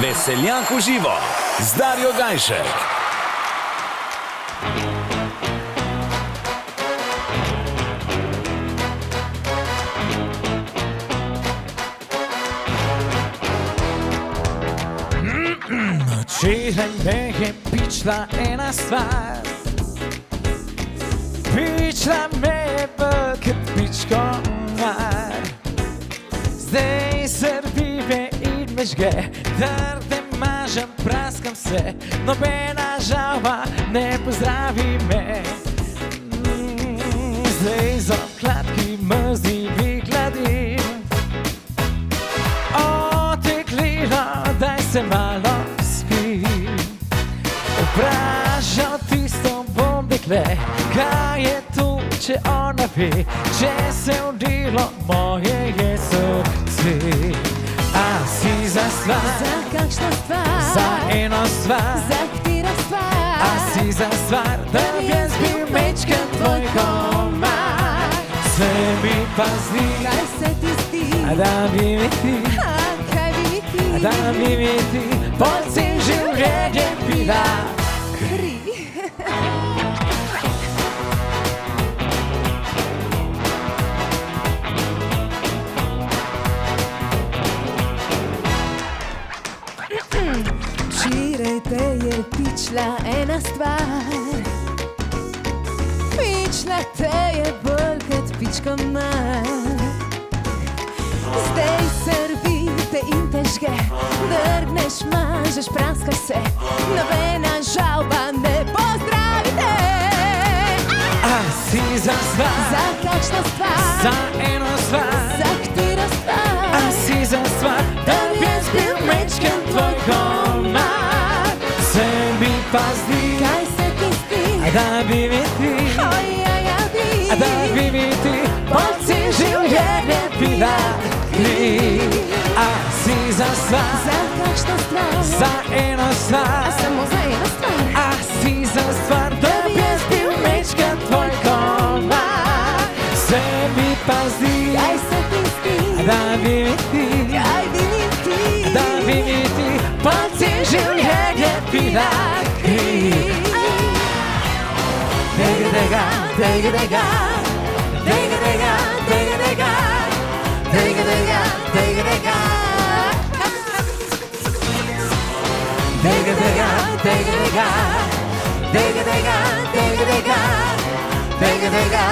Veseljak v živo z Darjo Gajšek. Včeraj me je pičla ena stvar, pičla me je velike pičko mar. Zdaj srbi me in me žge, trde mažem, praskam se, nobena žalba ne pozdravi me. Zdaj z obkladki mrzli bi gladim, oteklilo, daj se malo spim. Vprašal tisto bom dekle, kaj je tu, če ona ve, če se udilo moje je srce. A si za stvar, za kakšno stvar, za eno stvar, za katero stvar, a si za stvar, da bi jaz bil mečken tvoj komar. Se mi pa zdi, kaj se ti zdi, da bi mi ti, kaj bi mi ti, da bi mi ti pocen življenje pila kri. Včeraj te je pičla ena stvar, pičla te je bolj kot pičko mar. Zdaj servite in te žge, drgneš, mažeš, praskaš se, nobena žalba ne pozdravite. A si za stvar, Za kakšno stvar, za eno stvar, za katero stvar, a si za stvar, da bi jaz bil mečken tvoj komar. Se mi pa zdi, kaj se ti zdi, da bi mi ti, da bi mi ti pocen življenje pila kri. A si za stvar, za kakšno stvar, za eno stvar, samo za eno stvar, a si za stvar, da bi jaz bil mečken tvoj komar. Se mi pa zdi, kaj se ti zdi, da bi mi ti, kaj bi mi ti, da bi mi ti pocen življenje pila kri. Dega, dega, dega, dega, dega, dega, dega, dega, dega, dega, dega, dega. Dega, dega, dega, dega, dega, dega, dega, dega, dega, dega,